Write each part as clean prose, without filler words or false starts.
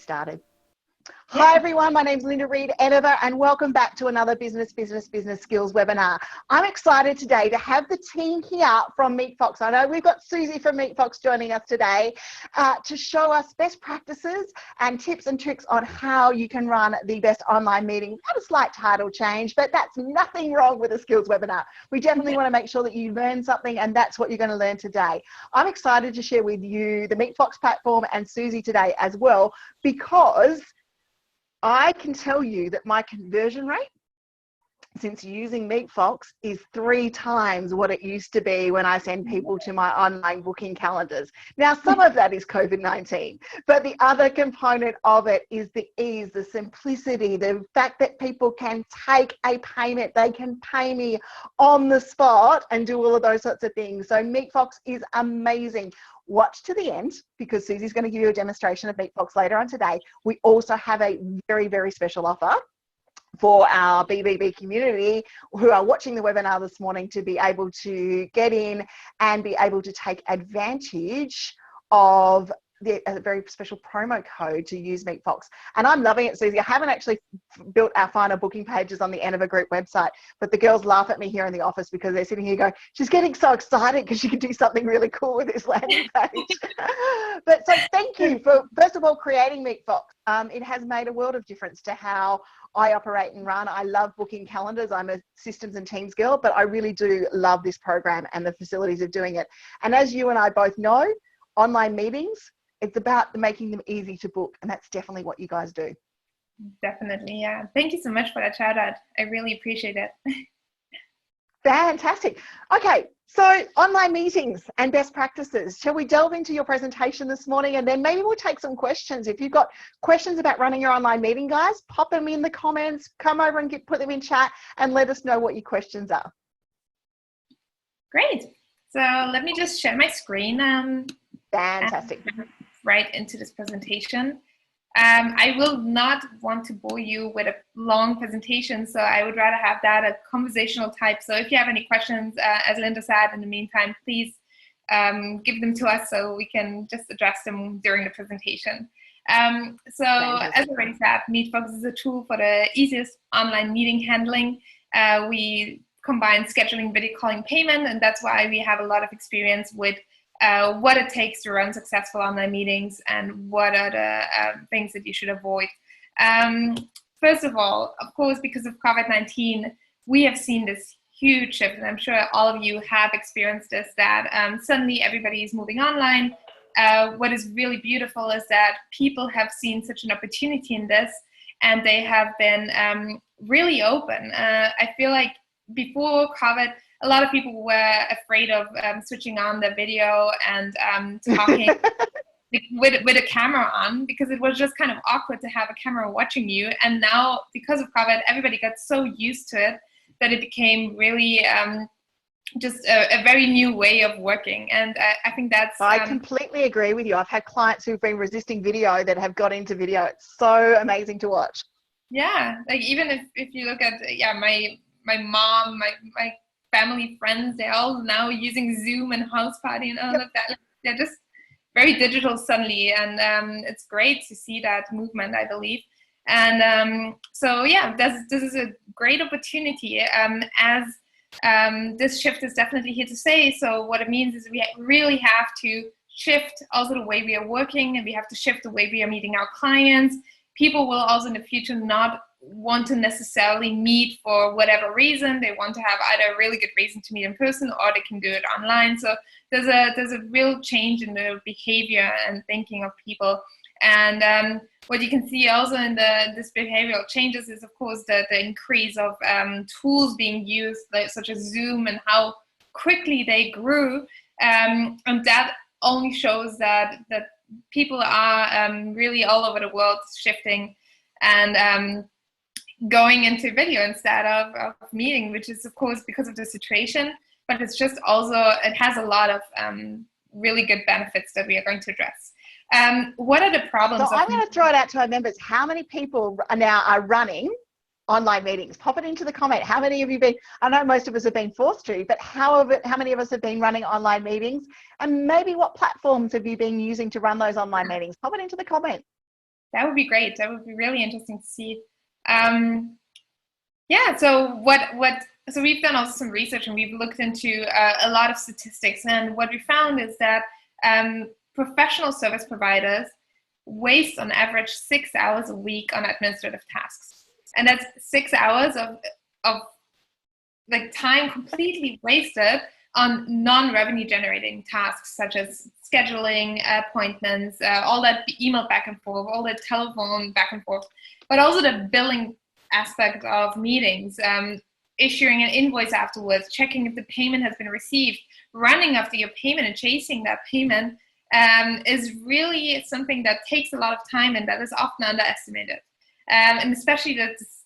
started. Hi everyone, my name is Linda Reed, editor, and welcome back to another Business Skills webinar. I'm excited today to have the team here from Meetfox. I know we've got Susi from Meetfox joining us today to show us best practices and tips and tricks on how you can run the best online meeting. We've had a slight title change, but that's nothing wrong with a skills webinar. We definitely want to make sure that you learn something, and that's what you're going to learn today. I'm excited to share with you the Meetfox platform and Susi today as well, because I can tell you that my conversion rate since using Meetfox is 3 times what it used to be when I send people to my online booking calendars. Now, some of that is COVID-19, but the other component of it is the ease, the simplicity, the fact that people can take a payment, they can pay me on the spot and do all of those sorts of things. So Meetfox is amazing. Watch to the end, because Susi's going to give you a demonstration of Meetfox later on today. We also have a very, very special offer for our BBB community who are watching the webinar this morning to be able to get in and be able to take advantage of a very special promo code to use Meetfox. And I'm loving it, Susi. I haven't actually built our final booking pages on the Enova Group website, but the girls laugh at me here in the office because they're sitting here going, she's getting so excited because she can do something really cool with this landing page. But so thank you for, first of all, creating Meetfox. It has made a world of difference to how I operate and run. I love booking calendars. I'm a systems and teams girl, but I really do love this program and the facilities of doing it. And as you and I both know, online meetings, it's about making them easy to book, and that's definitely what you guys do. Definitely, yeah. Thank you so much for that shout out. I really appreciate it. Fantastic. Okay, so online meetings and best practices. Shall we delve into your presentation this morning, and then maybe we'll take some questions. If you've got questions about running your online meeting, guys, pop them in the comments, come over and put them in chat and let us know what your questions are. Great. So let me just share my screen. Fantastic. Right into this presentation. I will not want to bore you with a long presentation, so I would rather have that a conversational type. So if you have any questions, as Linda said, in the meantime, please give them to us so we can just address them during the presentation. So as I already said, Meetfox is a tool for the easiest online meeting handling. We combine scheduling, video calling, payment, and that's why we have a lot of experience with what it takes to run successful online meetings and what are the things that you should avoid. First of all, of course, because of COVID-19, we have seen this huge shift, and I'm sure all of you have experienced this, that suddenly everybody is moving online. What is really beautiful is that people have seen such an opportunity in this, and they have been really open. I feel like before COVID, a lot of people were afraid of switching on the video and talking with a camera on, because it was just kind of awkward to have a camera watching you. And now, because of COVID, everybody got so used to it that it became really just a very new way of working. And I think that's... I completely agree with you. I've had clients who've been resisting video that have got into video. It's so amazing to watch. Yeah, like even if you look at, my mom, my family, friends, they're all now using Zoom and House Party and all of that. They're just very digital suddenly, and it's great to see that movement, I believe. And so yeah, this is a great opportunity, as this shift is definitely here to stay. So what it means is we really have to shift also the way we are working, and we have to shift the way we are meeting our clients. People will also in the future not want to necessarily meet for whatever reason. They want to have either a really good reason to meet in person, or they can do it online. So there's a real change in the behavior and thinking of people. And what you can see also in this behavioral changes is, of course, the increase of tools being used, such as Zoom, and how quickly they grew. And that only shows that people are really all over the world shifting and going into video instead of meeting, which is of course because of the situation, but it's just also, it has a lot of really good benefits that we are going to address. What are the problems? So I'm going to throw it out to our members. How many people now are running online meetings? Pop it into the comment. How many have you been? I know most of us have been forced to, but how many of us have been running online meetings? And maybe what platforms have you been using to run those online meetings? Pop it into the comment. That would be great. That would be really interesting to see. Yeah, so so we've done also some research, and we've looked into a lot of statistics, and what we found is that professional service providers waste on average 6 hours a week on administrative tasks. And that's 6 hours of like time completely wasted on non-revenue generating tasks, such as scheduling appointments, all that email back and forth, all that telephone back and forth, but also the billing aspect of meetings, issuing an invoice afterwards, checking if the payment has been received, running after your payment and chasing that payment is really something that takes a lot of time and that is often underestimated. And especially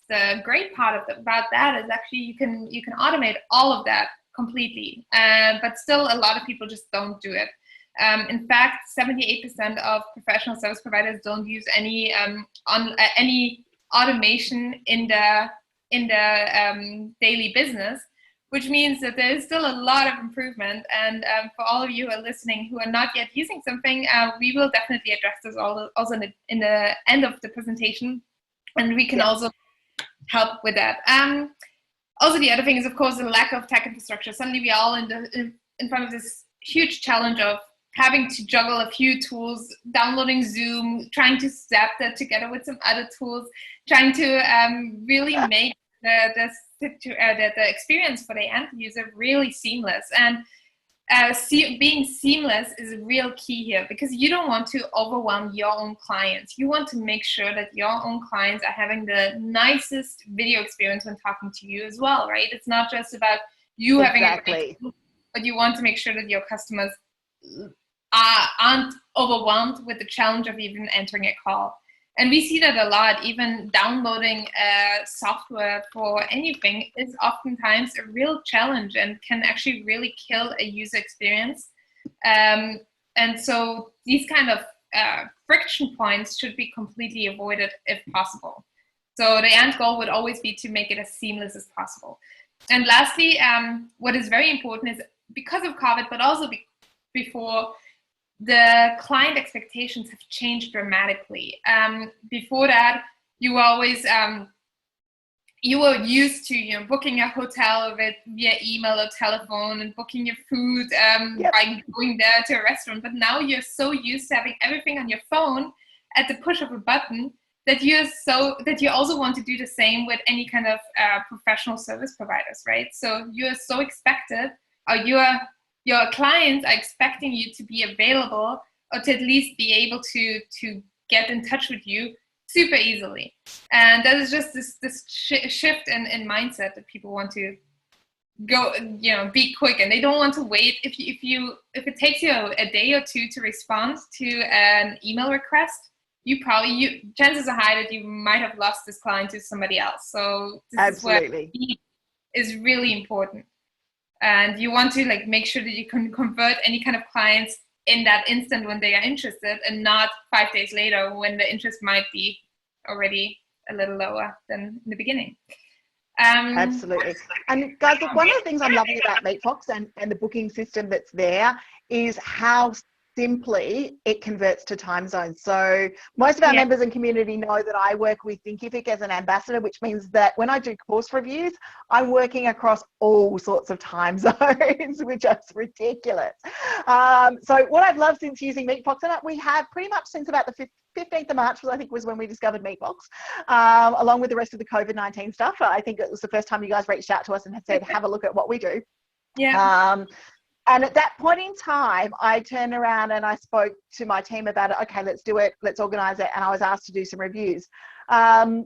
the great part about that is actually you can automate all of that completely, but still a lot of people just don't do it. In fact, 78% of professional service providers don't use any automation in the daily business, which means that there is still a lot of improvement. And for all of you who are listening who are not yet using something, we will definitely address this also in the end of the presentation, and we can also help with that. Also, the other thing is, of course, the lack of tech infrastructure. Suddenly we are all in front of this huge challenge of having to juggle a few tools, downloading Zoom, trying to zap that together with some other tools, trying to really make the experience for the end user really seamless. And being seamless is a real key here, because you don't want to overwhelm your own clients. You want to make sure that your own clients are having the nicest video experience when talking to you as well, right? It's not just about you having a, but you want to make sure that your customers aren't overwhelmed with the challenge of even entering a call. And we see that a lot. Even downloading software for anything is oftentimes a real challenge and can actually really kill a user experience. And so these kind of friction points should be completely avoided if possible. So the end goal would always be to make it as seamless as possible. And lastly, what is very important is, because of COVID, but also before, the client expectations have changed dramatically. Before that, you were always you were used to booking a hotel via email or telephone, and booking your food by going there to a restaurant. But now you're so used to having everything on your phone at the push of a button that you also want to do the same with any kind of professional service providers, right? So you're so expected, or your clients are expecting you to be available, or to at least be able to get in touch with you super easily. And that is just this shift in mindset that people want to go, be quick, and they don't want to wait. If it takes you a day or two to respond to an email request, chances are high that you might have lost this client to somebody else. So this is where speed is really important. And you want to make sure that you can convert any kind of clients in that instant when they are interested, and not 5 days later when the interest might be already a little lower than in the beginning. Absolutely. And guys, look, one of the things I'm loving about Meetfox and the booking system that's there is how simply it converts to time zones. So most of our members and community know that I work with Thinkific as an ambassador, which means that when I do course reviews, I'm working across all sorts of time zones, which is ridiculous. So what I've loved since using Meetfox, and we have pretty much since about the 15th of March, I think was when we discovered Meetfox, along with the rest of the COVID-19 stuff. I think it was the first time you guys reached out to us and had said, have a look at what we do. And at that point in time, I turned around and I spoke to my team about it. Okay, let's do it. Let's organize it. And I was asked to do some reviews. I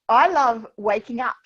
love waking up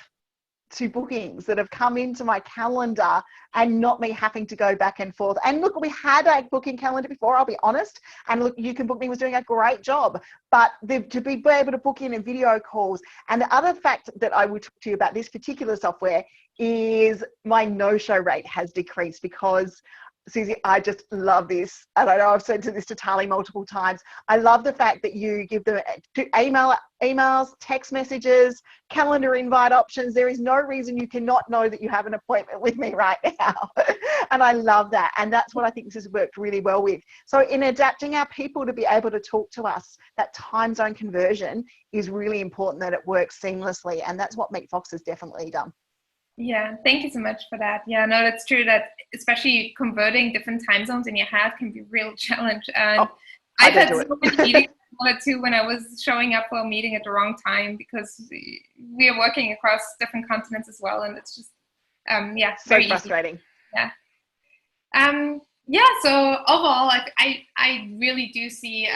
to bookings that have come into my calendar and not me having to go back and forth. And look, we had a booking calendar before, I'll be honest. And look, You Can Book Me was doing a great job. But to be able to book in video calls. And the other fact that I would talk to you about this particular software is my no-show rate has decreased, because Susie, I just love this. And I know I've said this to Tali multiple times. I love the fact that you give them emails, text messages, calendar invite options. There is no reason you cannot know that you have an appointment with me right now. And I love that. And that's what I think this has worked really well with. So in adapting our people to be able to talk to us, that time zone conversion is really important, that it works seamlessly. And that's what Meetfox has definitely done. Yeah, thank you so much for that. Yeah, no, that's true, that especially converting different time zones in your head can be a real challenge. And I've had so many meetings too when I was showing up for a meeting at the wrong time, because we are working across different continents as well, and it's just yeah, so frustrating. Easy. Yeah. Yeah, so overall, I really do see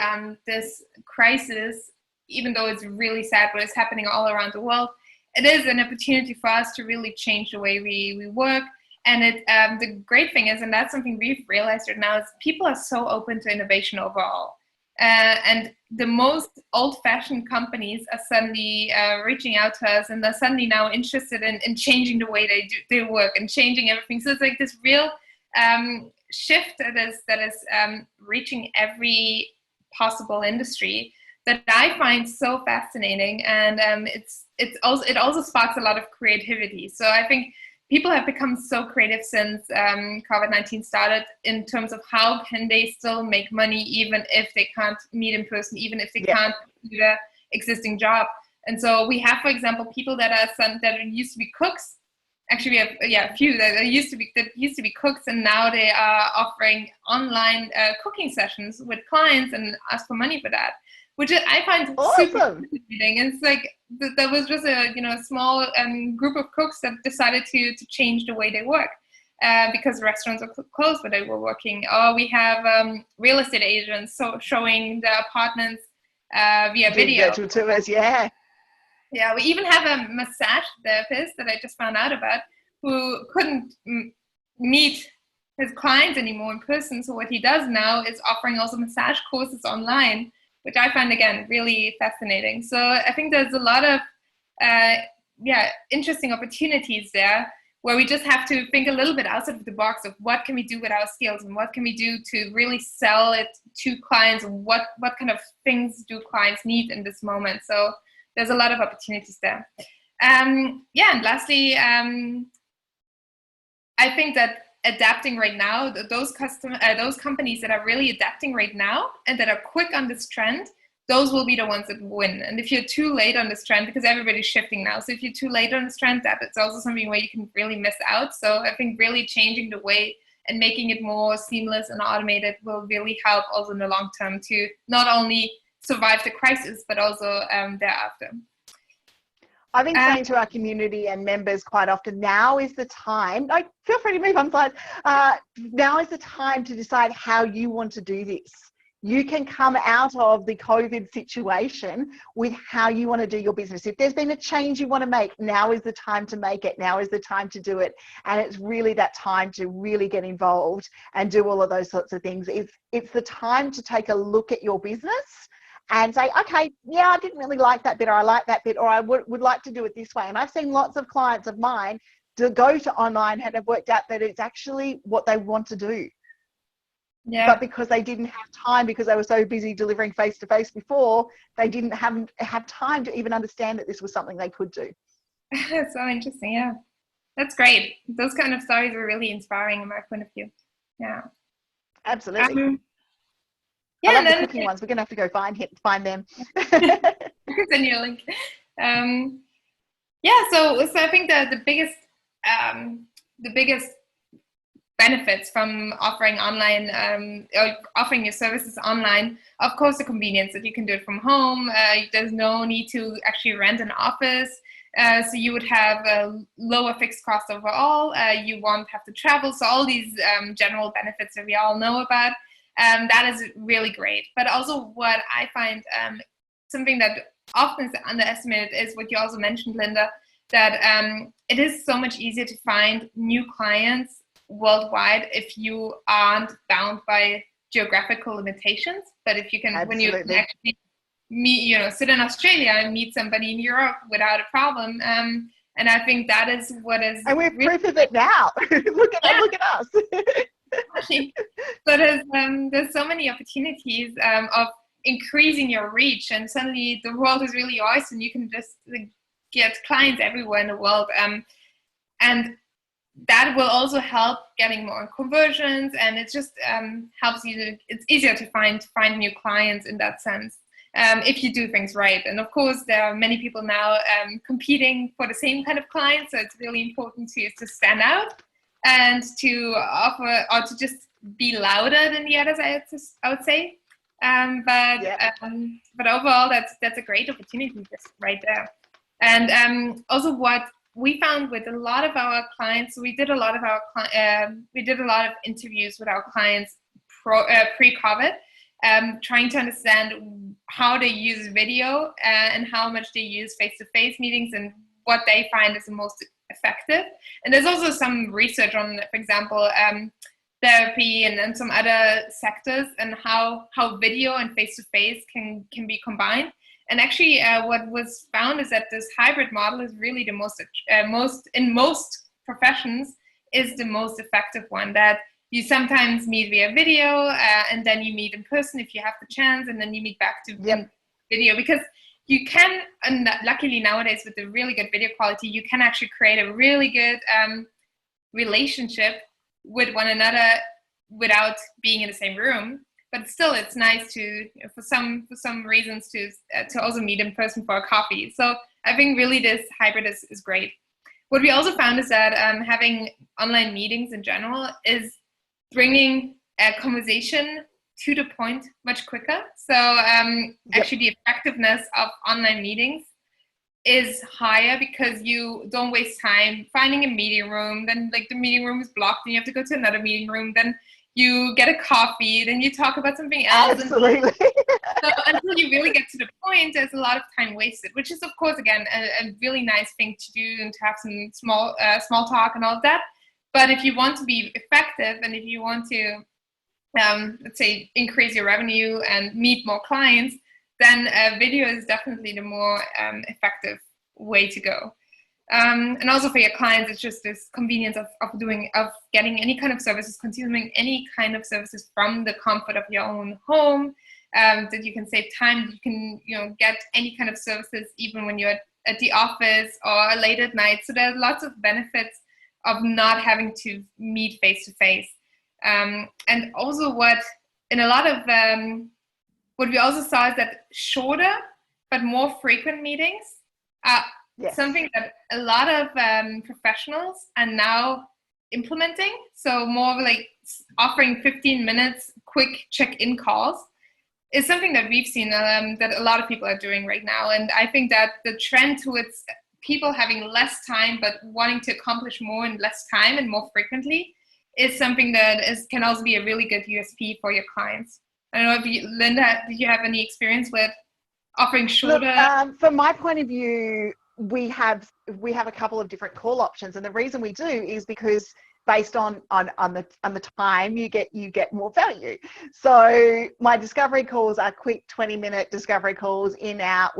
this crisis, even though it's really sad what is happening all around the world, it is an opportunity for us to really change the way we work. And the great thing is, and that's something we've realized right now, is people are so open to innovation overall. And the most old-fashioned companies are suddenly reaching out to us, and they're suddenly now interested in changing the way they do their work and changing everything. So it's like this real shift that is reaching every possible industry, that I find so fascinating. And it also sparks a lot of creativity. So I think people have become so creative since COVID-19 started, in terms of how can they still make money even if they can't meet in person, even if they can't do their existing job. And so we have, for example, people that used to be cooks. Actually, we have a few that used to be cooks, and now they are offering online cooking sessions with clients and ask for money for that, which I find super fascinating. And it's like there was just a small group of cooks that decided to change the way they work, because restaurants are closed, but they were working. Or we have real estate agents showing the apartments via video. Virtual tours, yeah. Yeah, we even have a massage therapist that I just found out about, who couldn't meet his clients anymore in person. So what he does now is offering also massage courses online, which I find, again, really fascinating. So I think there's a lot of interesting opportunities there, where we just have to think a little bit outside of the box of what can we do with our skills, and what can we do to really sell it to clients, and what kind of things do clients need in this moment. So there's a lot of opportunities there. And lastly, I think that adapting right now, those companies that are really adapting right now and that are quick on this trend, those will be the ones that win. And if you're too late on this trend, because everybody's shifting now, so if you're too late on this trend, it's also something where you can really miss out. So I think really changing the way and making it more seamless and automated will really help also in the long term to not only survive the crisis, but also thereafter. I've been saying to our community and members quite often, now is the time, feel free to move on slides, now is the time to decide how you want to do this. You can come out of the COVID situation with how you want to do your business. If there's been a change you want to make, now is the time to make it. Now is the time to do it. And it's really that time to really get involved and do all of those sorts of things. It's the time to take a look at your business and say, okay, yeah, I didn't really like that bit, or I like that bit, or I would like to do it this way. And I've seen lots of clients of mine to go to online and have worked out that it's actually what they want to do. Yeah. But because they didn't have time, because they were so busy delivering face-to-face before, they didn't have time to even understand that this was something they could do. That's so interesting, yeah. That's great. Those kind of stories are really inspiring in my point of view. Yeah. Absolutely. I love the cooking ones. We're going to have to go find them. Send you a link. So I think the biggest benefits from offering online, or offering your services online, of course, the convenience that you can do it from home. There's no need to actually rent an office. So you would have a lower fixed cost overall. You won't have to travel. So all these general benefits that we all know about. That is really great. But also what I find something that often is underestimated is what you also mentioned, Linda, that it is so much easier to find new clients worldwide if you aren't bound by geographical limitations. But if you can, Absolutely. when you actually meet, sit in Australia and meet somebody in Europe without a problem. And I think that is what is. And we're proof of it now. Look at us. Exactly. So there's so many opportunities of increasing your reach, and suddenly the world is really yours, and you can just get clients everywhere in the world. And that will also help getting more conversions, and it just helps you to, it's easier to find new clients in that sense, if you do things right. And of course there are many people now competing for the same kind of clients, so it's really important to stand out and to offer, or to just be louder than the others, I would say. But overall that's a great opportunity just right there. And also what we found with a lot of our clients, we did a lot of interviews with our clients pre-COVID, trying to understand how they use video and how much they use face-to-face meetings and what they find is the most effective. And there's also some research on, for example, therapy and some other sectors, and how video and face-to-face can be combined. And actually, what was found is that this hybrid model is really the most in most professions is the most effective one. That you sometimes meet via video, and then you meet in person if you have the chance, and then you meet back to video, because you can, and luckily nowadays with the really good video quality, you can actually create a really good relationship with one another without being in the same room. But still, it's nice to, for some reasons, to also meet in person for a coffee. So I think really this hybrid is great. What we also found is that having online meetings in general is bringing a conversation to the point much quicker. So actually the effectiveness of online meetings is higher, because you don't waste time finding a meeting room, then like the meeting room is blocked and you have to go to another meeting room, then you get a coffee, then you talk about something else. Absolutely. So until you really get to the point, there's a lot of time wasted, which is of course again a really nice thing to do, and to have some small talk and all of that. But if you want to be effective, and if you want to let's say increase your revenue and meet more clients, then video is definitely the more effective way to go. And also for your clients, it's just this convenience of getting any kind of services, consuming any kind of services from the comfort of your own home, that you can save time, you can get any kind of services even when you're at the office or late at night. So there's lots of benefits of not having to meet face to face. And also what we also saw is that shorter but more frequent meetings are something that a lot of professionals are now implementing. So more like offering 15 minutes quick check-in calls is something that we've seen that a lot of people are doing right now. And I think that the trend towards people having less time but wanting to accomplish more in less time and more frequently is something that can also be a really good USP for your clients. I don't know if Linda, did you have any experience with offering shorter? Look, from my point of view, we have a couple of different call options, and the reason we do is because based on the time you get more value. So my discovery calls are quick 20-minute discovery calls, in out.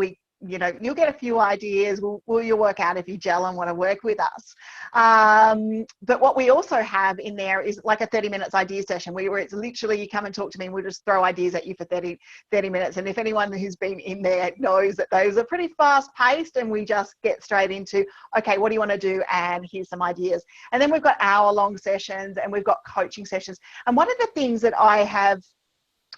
You'll get a few ideas. You'll work out if you gel and want to work with us. But what we also have in there is like a 30 minutes idea session where it's literally you come and talk to me and we'll just throw ideas at you for 30 minutes. And if anyone who's been in there knows that those are pretty fast paced, and we just get straight into, okay, what do you want to do? And here's some ideas. And then we've got hour-long sessions, and we've got coaching sessions. And one of the things that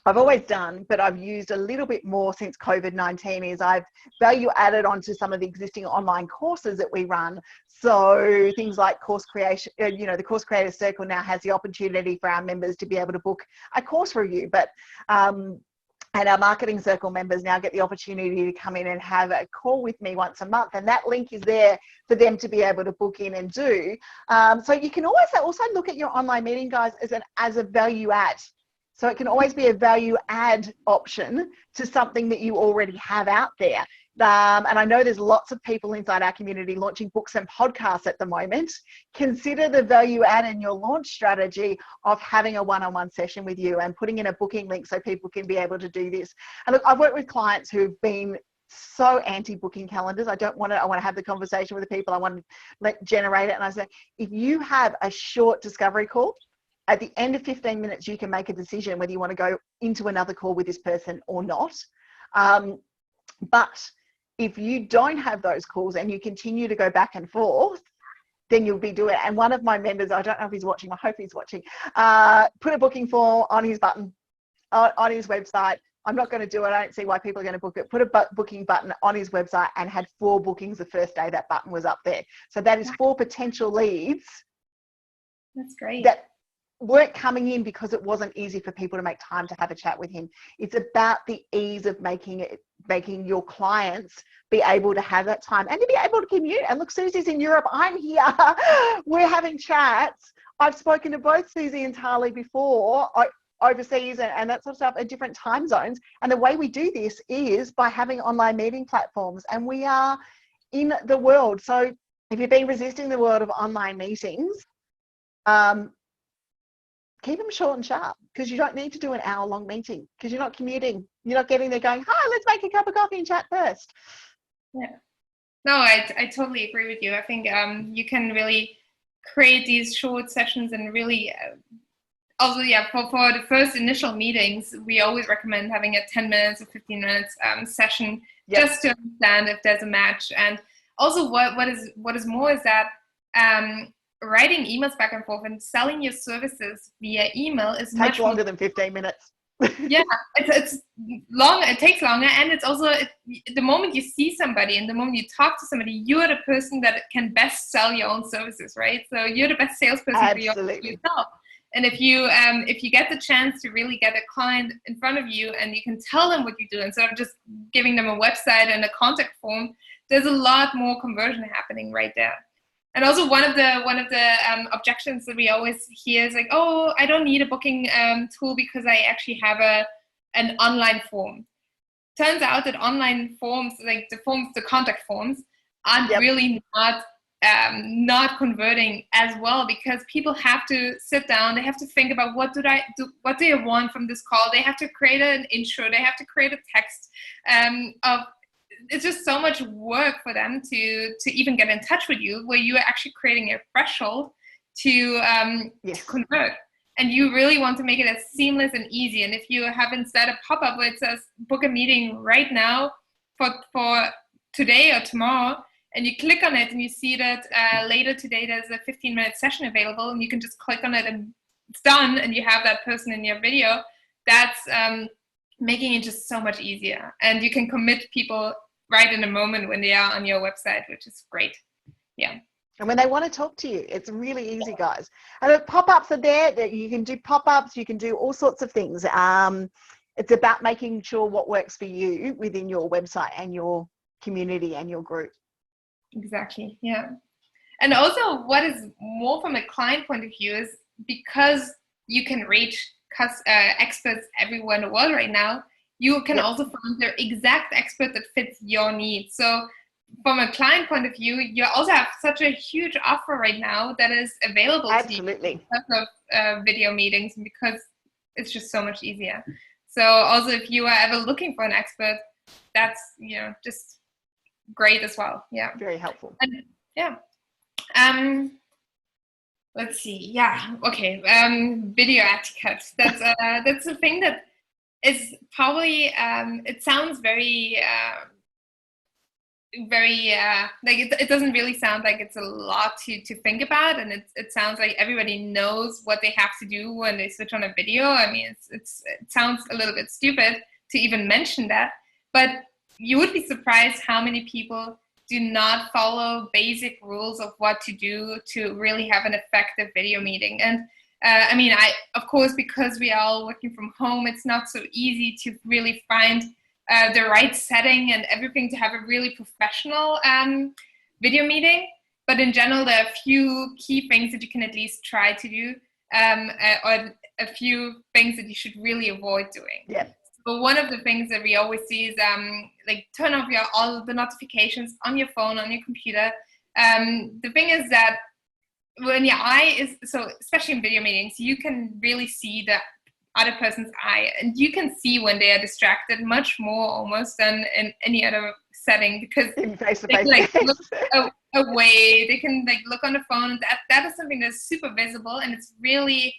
I've always done, but I've used a little bit more since COVID-19, is I've value added onto some of the existing online courses that we run. So things like course creation, the Course Creator Circle now has the opportunity for our members to be able to book a course review, and our Marketing Circle members now get the opportunity to come in and have a call with me once a month, and that link is there for them to be able to book in and do. So you can always also look at your online meeting, guys, as a value add. So it can always be a value add option to something that you already have out there. And I know there's lots of people inside our community launching books and podcasts at the moment. Consider the value add in your launch strategy of having a one-on-one session with you and putting in a booking link so people can be able to do this. And look, I've worked with clients who've been so anti-booking calendars. I want to have the conversation with the people. I want to generate it. And I say, if you have a short discovery call, at the end of 15 minutes, you can make a decision whether you want to go into another call with this person or not. But if you don't have those calls and you continue to go back and forth, then you'll be doing it. And one of my members, I don't know if he's watching, I hope he's watching, put a booking form on his button, on his website. I'm not going to do it. I don't see why people are going to book it. Put a booking button on his website and had 4 bookings the first day that button was up there. So that is 4 potential leads. That's great. That weren't coming in because it wasn't easy for people to make time to have a chat with him. It's about the ease of making your clients be able to have that time and to be able to commute. And look, Susie's in Europe, I'm here. We're having chats. I've spoken to both Susie and Tali before, overseas and that sort of stuff, at different time zones. And the way we do this is by having online meeting platforms, and we are in the world. So if you've been resisting the world of online meetings, keep them short and sharp, because you don't need to do an hour-long meeting, because you're not commuting. You're not getting there going, hi, let's make a cup of coffee and chat first. Yeah. No, I totally agree with you. I think you can really create these short sessions and really also, yeah, for the first initial meetings, we always recommend having a 10 minutes or 15 minutes session, just to understand if there's a match. And also what is more is that writing emails back and forth and selling your services via email is takes longer than 15 minutes. Yeah, it's long. It takes longer, and it's also the moment you see somebody and the moment you talk to somebody, you're the person that can best sell your own services, right? So you're the best salesperson for yourself. And if you get the chance to really get a client in front of you and you can tell them what you do instead of just giving them a website and a contact form, there's a lot more conversion happening right there. And also one of the objections that we always hear is like, oh, I don't need a booking tool because I actually have an online form. Turns out that online forms, like the contact forms, aren't really not converting as well, because people have to sit down, they have to think about what do they want from this call, they have to create an intro, they have to create a text it's just so much work for them to even get in touch with you, where you are actually creating a threshold to convert. And you really want to make it as seamless and easy. And if you have instead a pop-up where it says book a meeting right now for today or tomorrow, and you click on it and you see that later today there's a 15-minute session available, and you can just click on it and it's done, and you have that person in your video, that's making it just so much easier. And you can commit people right in the moment when they are on your website, which is great. Yeah. And when they want to talk to you, it's really easy, guys. And the pop-ups are there, that you can do pop-ups, you can do all sorts of things. It's about making sure what works for you within your website and your community and your group. Exactly. Yeah. And also what is more from a client point of view is, because you can reach experts everywhere in the world right now, you can also find the exact expert that fits your needs. So from a client point of view, you also have such a huge offer right now that is available to you in terms of video meetings, because it's just so much easier. So also if you are ever looking for an expert, that's, just great as well. Yeah. Very helpful. And, yeah. Let's see. Yeah. Okay. Video etiquette. That's a thing that is probably, it sounds very, like it doesn't really sound like it's a lot to think about, and it sounds like everybody knows what they have to do when they switch on a video. I mean, it sounds a little bit stupid to even mention that, but you would be surprised how many people do not follow basic rules of what to do to really have an effective video meeting. And I mean, of course, because we are all working from home, it's not so easy to really find the right setting and everything to have a really professional video meeting. But in general, there are a few key things that you can at least try to do, or a few things that you should really avoid doing. Yeah. So one of the things that we always see is like turn off all the notifications on your phone, on your computer. The thing is that when your eye is, so especially in video meetings, you can really see the other person's eye, and you can see when they are distracted much more almost than in any other setting, because they can like look away, they can like look on the phone. That is something that's super visible, and it's really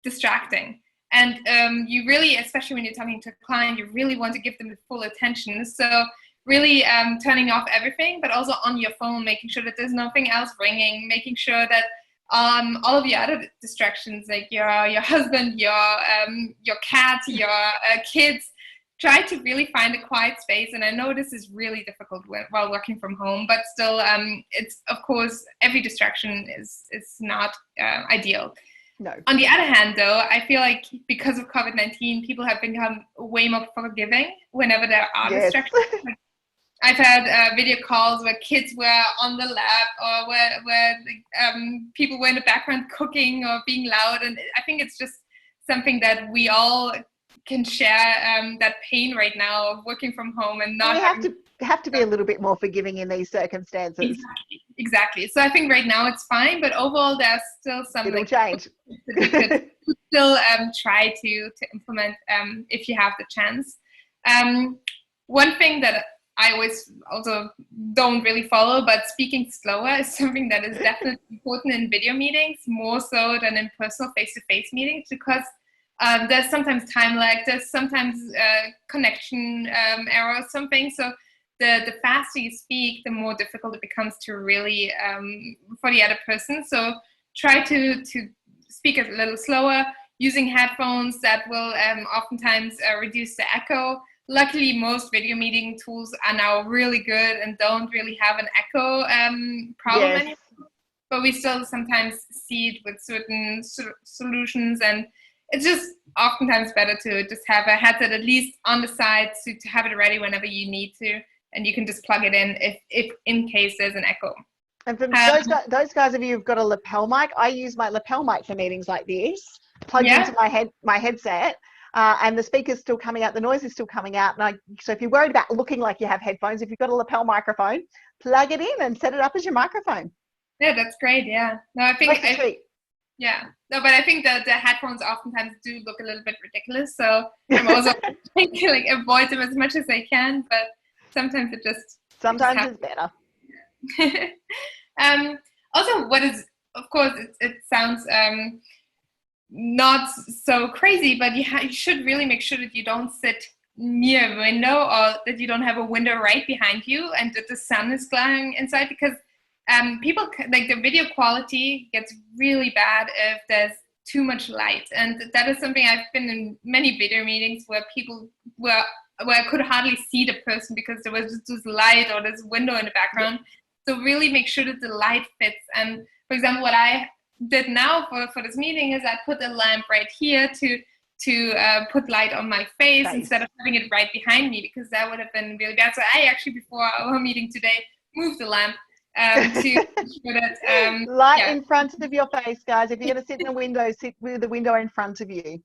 distracting. And you really, especially when you're talking to a client, you really want to give them the full attention. So really turning off everything, but also on your phone, making sure that there's nothing else ringing, making sure that all of your other distractions, like your husband, your cat, your kids, try to really find a quiet space. And I know this is really difficult while working from home, but still, it's, of course, every distraction is not ideal. No. On the other hand, though, I feel like because of COVID-19, people have become way more forgiving whenever there are distractions. Like, I've had video calls where kids were on the lap, or where people were in the background cooking or being loud. And I think it's just something that we all can share, that pain right now of working from home and not have to be a little bit more forgiving in these circumstances. Exactly. So I think right now it's fine, but overall there's still some. It'll change. Still try to implement if you have the chance. One thing that I always also don't really follow, but speaking slower is something that is definitely important in video meetings, more so than in personal face-to-face meetings, because there's sometimes time lag, there's sometimes connection errors, something. So the faster you speak, the more difficult it becomes to really for the other person. So try to speak a little slower, using headphones that will oftentimes reduce the echo. Luckily, most video meeting tools are now really good and don't really have an echo problem anymore. But we still sometimes see it with certain solutions, and it's just oftentimes better to just have a headset at least on the side to have it ready whenever you need to, and you can just plug it in if in case there's an echo. And for those guys of you who've got a lapel mic, I use my lapel mic for meetings like this, plugged into my headset, and the speaker's still coming out, the noise is still coming out. And so if you're worried about looking like you have headphones, if you've got a lapel microphone, plug it in and set it up as your microphone. Yeah, that's great. Yeah. No, I think yeah. No, but I think that the headphones oftentimes do look a little bit ridiculous. So I'm also trying to like avoid them as much as I can, but sometimes it's better. Also, what is, of course, it sounds not so crazy, but you should really make sure that you don't sit near a window, or that you don't have a window right behind you and that the sun is glaring inside, because people, like, the video quality gets really bad if there's too much light. And that is something I've been in many video meetings where I could hardly see the person because there was just this light or this window in the background. So really make sure that the light fits. And for example, what I did now for this meeting is I put a lamp right here to put light on my face instead of having it right behind me, because that would have been really bad. So I actually, before our meeting today, moved the lamp to put it light in front of your face, guys. If you're going to sit in a window, sit with the window in front of you.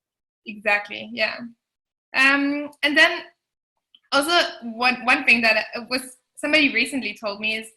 Exactly. Yeah. And then also one thing that somebody recently told me is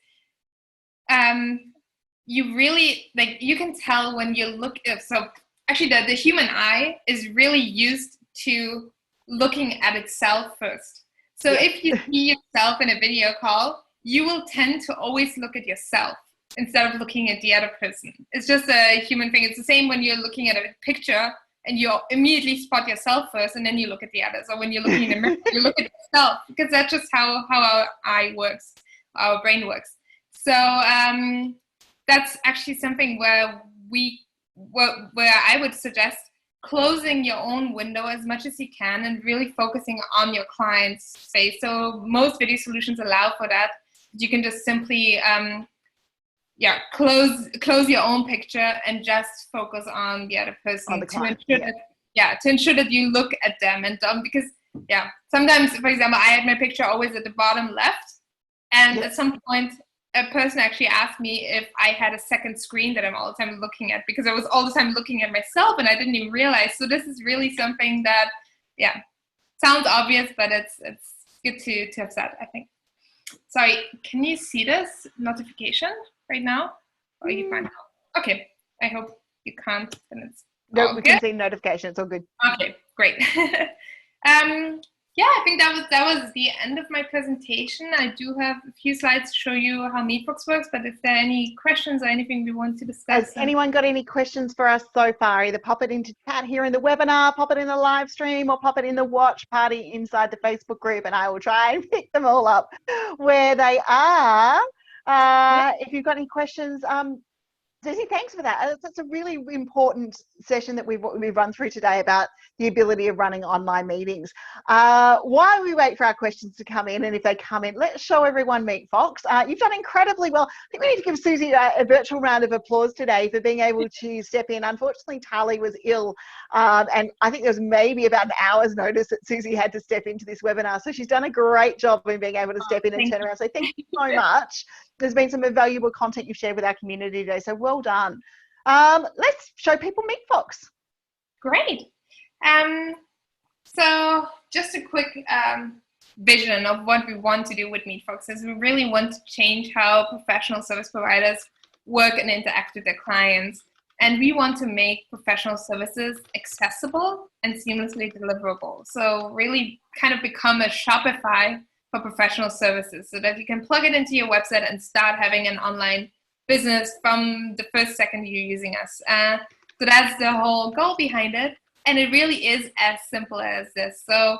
you really, like, you can tell when you look at, so actually the human eye is really used to looking at itself first. So if you see yourself in a video call, you will tend to always look at yourself instead of looking at the other person. It's just a human thing. It's the same when you're looking at a picture and you immediately spot yourself first and then you look at the others. Or when you're looking in the mirror, you look at yourself, because that's just how our eye works, our brain works. So that's actually something where I would suggest closing your own window as much as you can and really focusing on your client's face. So most video solutions allow for that. You can just simply close your own picture and just focus on the other person, to ensure that you look at them. And because sometimes, for example, I had my picture always at the bottom left, and at some point a person actually asked me if I had a second screen that I'm all the time looking at, because I was all the time looking at myself and I didn't even realize. So this is really something that sounds obvious, but it's good to have said, I think. Sorry, can you see this notification right now? Or you find it? Okay, I hope you can't. Then it's we can see notification. It's all good. Okay, great. Yeah, I think that was the end of my presentation. I do have a few slides to show you how Meetfox works, but if there are any questions or anything we want to discuss. Has anyone got any questions for us so far? Either pop it into chat here in the webinar, pop it in the live stream, or pop it in the watch party inside the Facebook group, and I will try and pick them all up where they are. If you've got any questions, Susie, thanks for that. That's a really important session that we've run through today about the ability of running online meetings. While we wait for our questions to come in, and if they come in, let's show everyone Meetfox. You've done incredibly well. I think we need to give Susie a virtual round of applause today for being able to step in. Unfortunately, Tali was ill, and I think there was maybe about an hour's notice that Susie had to step into this webinar. So she's done a great job in being able to step in and turn around. So thank you so much. There's been some valuable content you've shared with our community today, so well done. Let's show people Meetfox. Great. So just a quick vision of what we want to do with Meetfox is we really want to change how professional service providers work and interact with their clients. And we want to make professional services accessible and seamlessly deliverable. So really kind of become a Shopify for professional services so that you can plug it into your website and start having an online business from the first second you're using us. So that's the whole goal behind it. And it really is as simple as this. So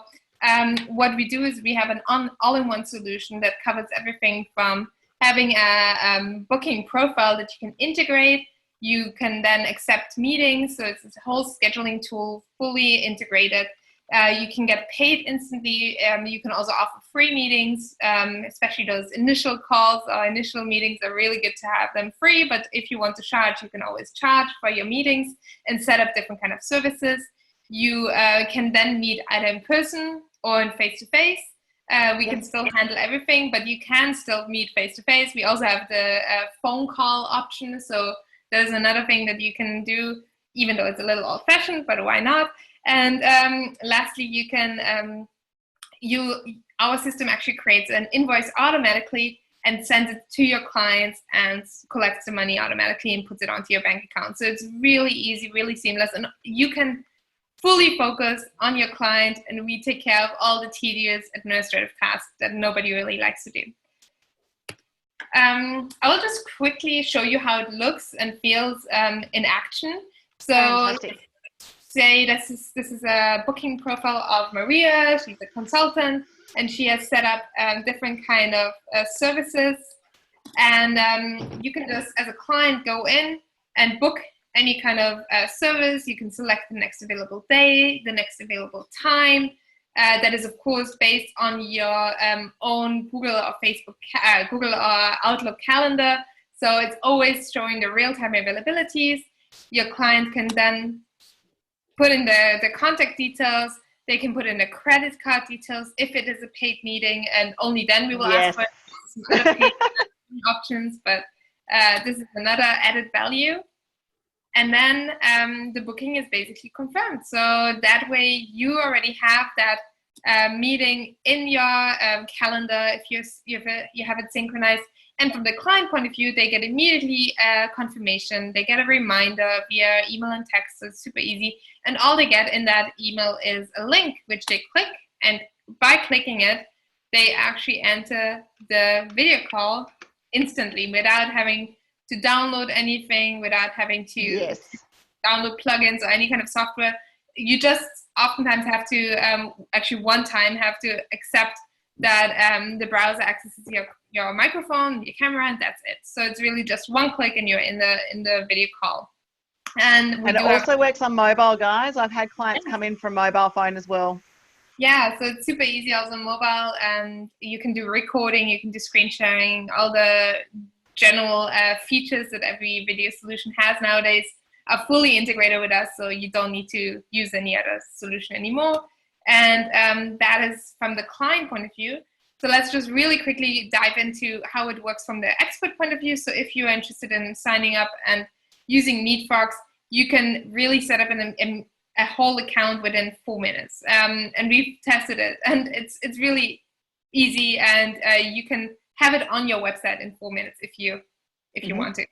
what we do is we have an all-in-one solution that covers everything from having a booking profile that you can integrate. You can then accept meetings. So it's a whole scheduling tool, fully integrated. You can get paid instantly. You can also offer free meetings, especially those initial calls or initial meetings are really good to have them free. But if you want to charge, you can always charge for your meetings and set up different kind of services. You can then meet either in person or in face-to-face. We can still handle everything, but you can still meet face-to-face. We also have the phone call option. So there's another thing that you can do, even though it's a little old-fashioned, but why not? And lastly, you can, our system actually creates an invoice automatically and sends it to your clients and collects the money automatically and puts it onto your bank account. So it's really easy, really seamless, and you can fully focus on your client, and we take care of all the tedious administrative tasks that nobody really likes to do. I will just quickly show you how it looks and feels in action. So. Fantastic. Say this is a booking profile of Maria. She's a consultant, and she has set up different kind of services. And you can just, as a client, go in and book any kind of service. You can select the next available day, the next available time. That is, of course, based on your own Google or Facebook, Google or Outlook calendar. So it's always showing the real-time availabilities. Your client can then put in the contact details. They can put in the credit card details if it is a paid meeting, and only then we will ask for some other paid options. But this is another added value. And then the booking is basically confirmed. So that way you already have that meeting in your calendar if you have it synchronized. And from the client point of view, they get immediately a confirmation. They get a reminder via email and text. So it's super easy. And all they get in that email is a link, which they click. And by clicking it, they actually enter the video call instantly without having to download anything, without having to download plugins or any kind of software. You just oftentimes have to, actually one time have to accept that the browser accesses your microphone, your camera, and that's it. So it's really just one click and you're in the video call. And it also works on mobile, guys. I've had clients come in from mobile phone as well. Yeah, so it's super easy also on mobile, and you can do recording, you can do screen sharing, all the general features that every video solution has nowadays are fully integrated with us, so you don't need to use any other solution anymore. And that is from the client point of view. So let's just really quickly dive into how it works from the expert point of view. So if you're interested in signing up and using Meetfox, you can really set up a whole account within 4 minutes. And we've tested it, and it's really easy, and you can have it on your website in 4 minutes if you want to.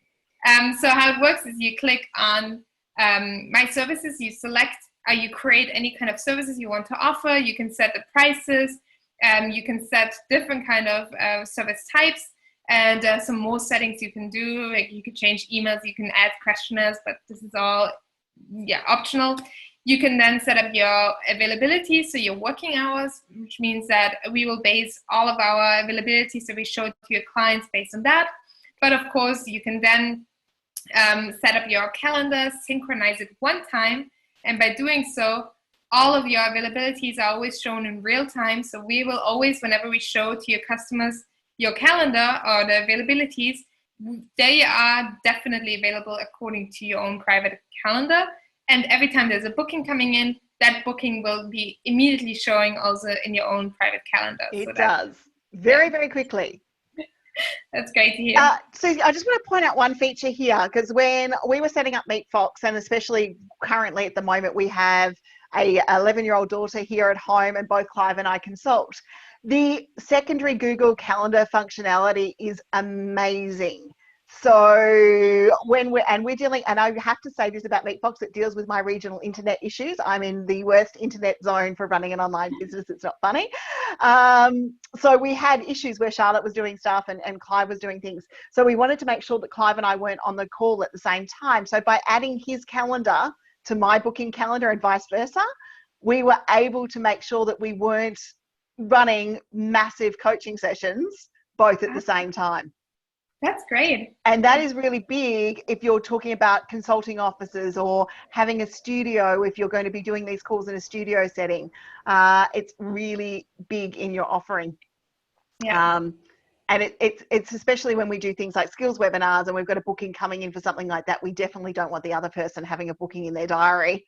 So how it works is you click on My Services, you select You create any kind of services you want to offer. You can set the prices. You can set different kind of service types, and some more settings you can do. Like you can change emails, you can add questionnaires, but this is all optional. You can then set up your availability, so your working hours, which means that we will base all of our availability, so we show it to your clients based on that. But of course, you can then set up your calendar, synchronize it one time, and by doing so, all of your availabilities are always shown in real time. So we will always, whenever we show to your customers your calendar or the availabilities, they are definitely available according to your own private calendar. And every time there's a booking coming in, that booking will be immediately showing also in your own private calendar. It does. Very, very quickly. That's great to hear. Susie, I just want to point out one feature here, because when we were setting up Meetfox, and especially currently at the moment, we have a 11-year-old daughter here at home, and both Clive and I consult. The secondary Google Calendar functionality is amazing. So we're dealing, and I have to say this about Meetfox, it deals with my regional internet issues. I'm in the worst internet zone for running an online business. It's not funny. So we had issues where Charlotte was doing stuff and Clive was doing things. So we wanted to make sure that Clive and I weren't on the call at the same time. So by adding his calendar to my booking calendar and vice versa, we were able to make sure that we weren't running massive coaching sessions both at the same time. That's great. And that is really big if you're talking about consulting offices or having a studio, if you're going to be doing these calls in a studio setting. It's really big in your offering. Yeah. And it's especially when we do things like skills webinars and we've got a booking coming in for something like that, we definitely don't want the other person having a booking in their diary.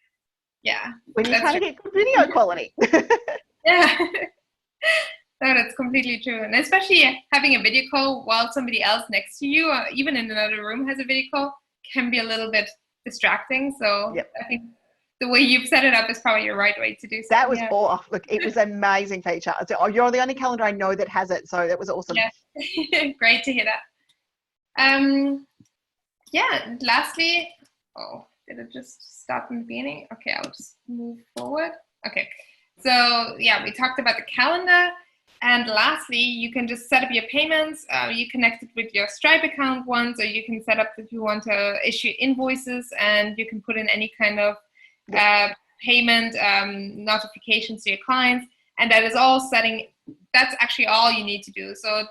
Yeah. When you're trying to get good video quality. Yeah. No, that's completely true. And especially having a video call while somebody else next to you, or even in another room has a video call, can be a little bit distracting. So yep. I think the way you've set it up is probably your right way to do so. That was awesome. Look, it was an amazing feature. So, you're the only calendar I know that has it. So that was awesome. Yeah. Great to hear that. Yeah. Lastly, did it just stop in the beginning? Okay, I'll just move forward. Okay. So yeah, we talked about the calendar. And lastly, you can just set up your payments. You connect it with your Stripe account once, or you can set up if you want to issue invoices, and you can put in any kind of payment notifications to your clients. And that is all setting. That's actually all you need to do. So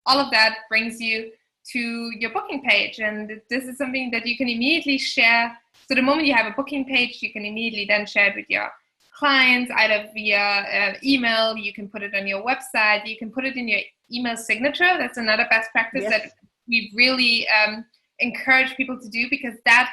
all of that brings you to your booking page. And this is something that you can immediately share. So the moment you have a booking page, you can immediately then share it with your clients, either via email. You can put it on your website. You can put it in your email signature. That's another best practice that we really encourage people to do, because that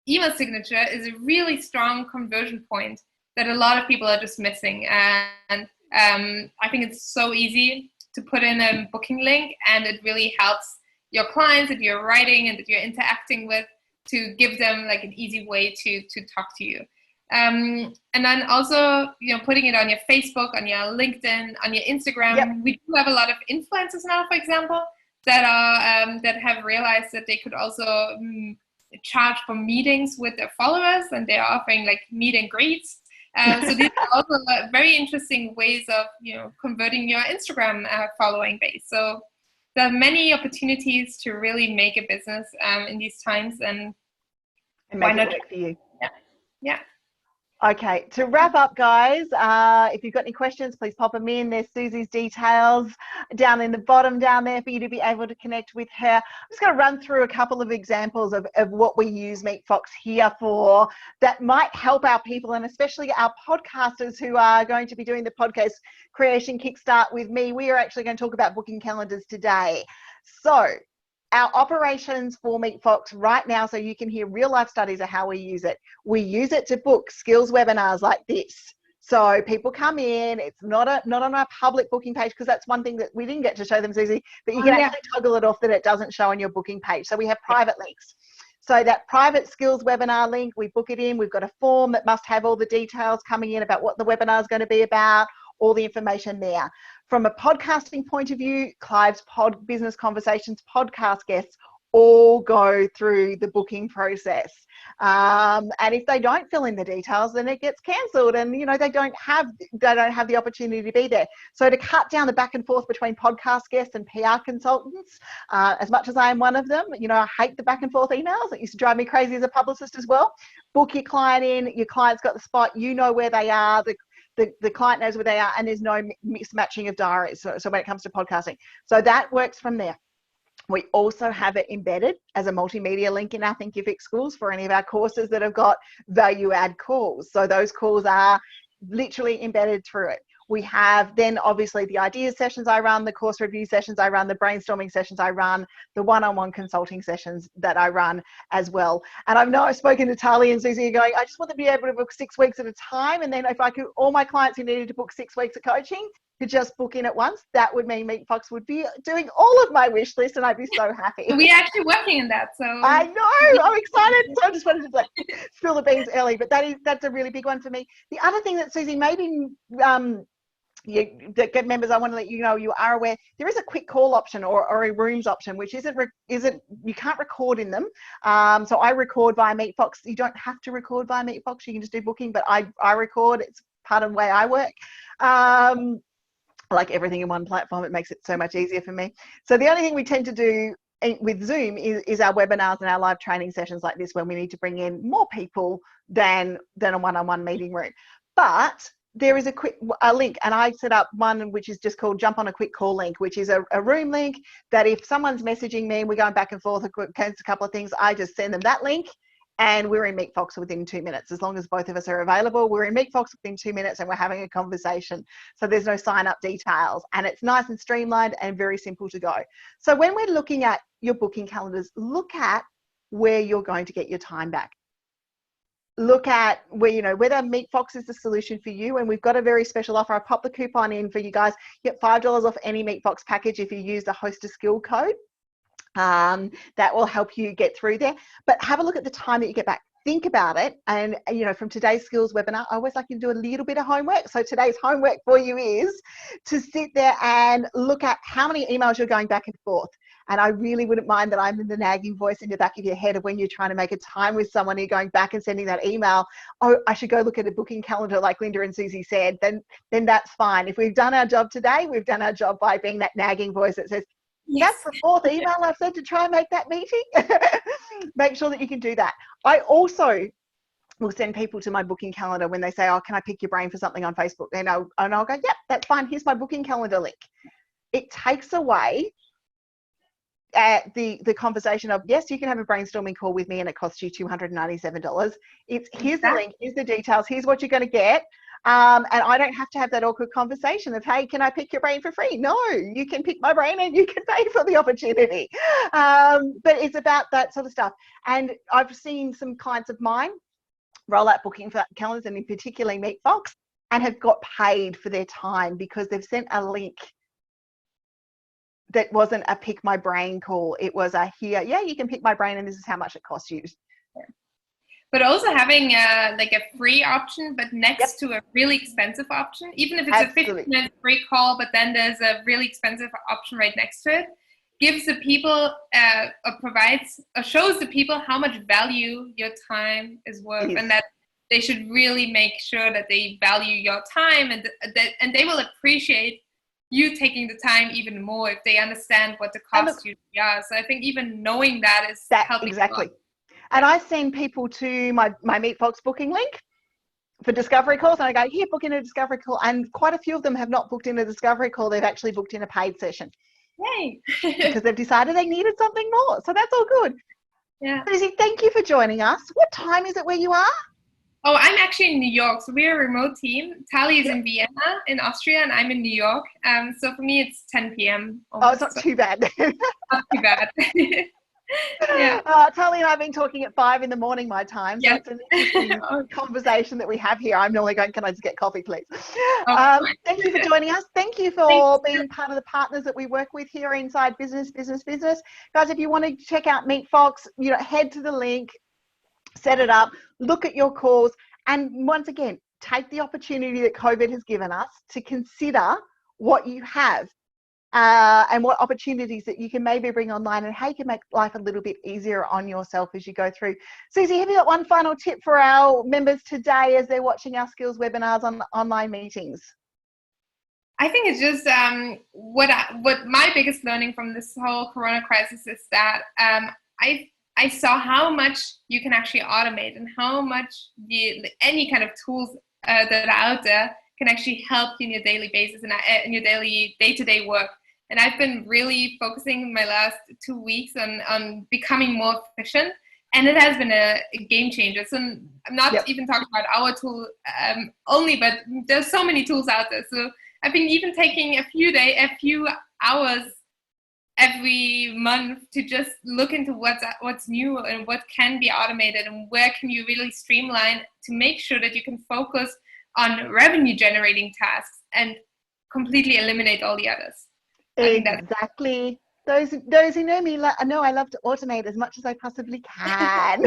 email signature is a really strong conversion point that a lot of people are just missing. And I think it's so easy to put in a booking link, and it really helps your clients that you're writing and that you're interacting with to give them like an easy way to talk to you. And then also, putting it on your Facebook, on your LinkedIn, on your Instagram. Yep. We do have a lot of influencers now, for example, that are that have realized that they could also charge for meetings with their followers, and they are offering like meet and greets. So these are also very interesting ways of converting your Instagram following base. So there are many opportunities to really make a business in these times, and why not work for you? Yeah. Okay, to wrap up, guys, if you've got any questions, please pop them in. There's Susie's details down in the bottom down there for you to be able to connect with her. I'm just going to run through a couple of examples of what we use Meetfox here for that might help our people, and especially our podcasters who are going to be doing the podcast creation kickstart with me. We are actually going to talk about booking calendars today. So our operations for Meetfox right now, so you can hear real life studies of how we use it. We use it to book skills webinars like this. So people come in, it's not on our public booking page, because that's one thing that we didn't get to show them, Susie, but you can actually toggle it off that it doesn't show on your booking page. So we have private links. So that private skills webinar link, we book it in. We've got a form that must have all the details coming in about what the webinar is going to be about, all the information there. From a podcasting point of view, Clive's Business Conversations podcast guests all go through the booking process. And if they don't fill in the details, then it gets cancelled, and they don't have the opportunity to be there. So to cut down the back and forth between podcast guests and PR consultants, as much as I am one of them, I hate the back and forth emails. It used to drive me crazy as a publicist as well. Book your client in, your client's got the spot, where they are, the client knows where they are, and there's no mismatching of diaries. So when it comes to podcasting, so that works from there. We also have it embedded as a multimedia link in our Thinkific schools for any of our courses that have got value add calls. So those calls are literally embedded through it. We have then obviously the idea sessions I run, the course review sessions I run, the brainstorming sessions I run, the one-on-one consulting sessions that I run as well. And I know I've spoken to Tali and Susi going, I just want to be able to book 6 weeks at a time. And then if I could, all my clients who needed to book 6 weeks of coaching could just book in at once, that would mean Meetfox would be doing all of my wish list, and I'd be so happy. We're actually working on that, so I know, I'm excited. So I just wanted to spill the beans early, but that's a really big one for me. The other thing that Susie, maybe the members, I want to let you know, you are aware there is a quick call option or a rooms option, which isn't you can't record in them. So I record via Meetfox. You don't have to record via Meetfox, you can just do booking, but I record. It's part of the way I work. Like everything in one platform, it makes it so much easier for me. So the only thing we tend to do with Zoom is our webinars and our live training sessions like this, when we need to bring in more people than a one-on-one meeting room. But there is a link, and I set up one which is just called Jump on a Quick Call link, which is a room link that if someone's messaging me and we're going back and forth against a couple of things, I just send them that link. And we're in Meetfox within 2 minutes. As long as both of us are available, we're in Meetfox within 2 minutes and we're having a conversation. So there's no sign up details, and it's nice and streamlined and very simple to go. So when we're looking at your booking calendars, look at where you're going to get your time back. Look at where, whether Meetfox is the solution for you. And we've got a very special offer. I popped the coupon in for you guys. You get $5 off any Meetfox package if you use the host a skill code. That will help you get through there. But have a look at the time that you get back. Think about it. And from today's skills webinar, I always like you to do a little bit of homework. So today's homework for you is to sit there and look at how many emails you're going back and forth. And I really wouldn't mind that I'm in the nagging voice in the back of your head of when you're trying to make a time with someone, you're going back and sending that email. Oh, I should go look at a booking calendar like Linda and Susie said. Then that's fine. If we've done our job today, we've done our job by being that nagging voice that says, yes, that's the 4th email I've sent to try and make that meeting. Make sure that you can do that. I also will send people to my booking calendar when they say, oh, can I pick your brain for something on Facebook? And I'll go, yep, that's fine. Here's my booking calendar link. It takes away the conversation of, yes, you can have a brainstorming call with me and it costs you $297. It's here's the link, here's the details, here's what you're going to get. And I don't have to have that awkward conversation of, hey, can I pick your brain for free? No, you can pick my brain and you can pay for the opportunity. But it's about that sort of stuff. And I've seen some clients of mine roll out booking for calendars, and in particular Meetfox, and have got paid for their time because they've sent a link that wasn't a pick my brain call. It was a here, yeah, you can pick my brain and this is how much it costs you. But also having like a free option, but next to a really expensive option, even if it's a 15-minute free call, but then there's a really expensive option right next to it, gives the people, shows the people how much value your time is worth, and that they should really make sure that they value your time, and they will appreciate you taking the time even more if they understand what the costs you are. So I think even knowing that is helping. Exactly. And I send people to my Meetfox booking link for discovery calls, and I go, here, book in a discovery call. And quite a few of them have not booked in a discovery call. They've actually booked in a paid session. Yay. Because they've decided they needed something more. So that's all good. Yeah. Susie, thank you for joining us. What time is it where you are? Oh, I'm actually in New York. So we're a remote team. Tali is in Vienna in Austria, and I'm in New York. So for me, it's 10 p.m. almost, it's not too bad. Not too bad. Yeah. Tali and I have been talking at 5 in the morning my time. So it's an interesting conversation that we have here. I'm normally going, can I just get coffee, please? Thank you for joining us. Thank you for being part of the partners that we work with here inside Business. Guys, if you want to check out Meetfox, head to the link, set it up, look at your calls, and once again, take the opportunity that COVID has given us to consider what you have and what opportunities that you can maybe bring online, and how you can make life a little bit easier on yourself as you go through. Susie, have you got one final tip for our members today as they're watching our skills webinars on online meetings? I think it's just what my biggest learning from this whole Corona crisis is that I saw how much you can actually automate, and how much any kind of tools that are out there can actually help you in your daily basis and in your daily day-to-day work. And I've been really focusing my last 2 weeks on becoming more efficient, and it has been a game changer. So I'm not even talking about our tool only, but there's so many tools out there. So I've been even taking a few hours every month to just look into what's new and what can be automated, and where can you really streamline to make sure that you can focus on revenue generating tasks and completely eliminate all the others. Exactly. Those who know me know I love to automate as much as I possibly can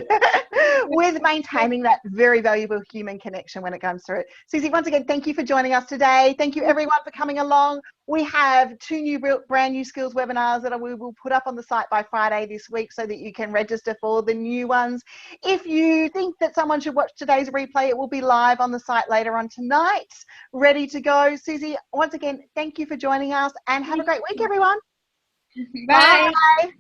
with maintaining that very valuable human connection when it comes through it. Susie, once again, thank you for joining us today. Thank you everyone for coming along. We have 2 brand new skills webinars that we will put up on the site by Friday this week, so that you can register for the new ones. If you think that someone should watch today's replay, it will be live on the site later on tonight, ready to go. Susie, once again, thank you for joining us, and have a great week, everyone. Bye. Bye.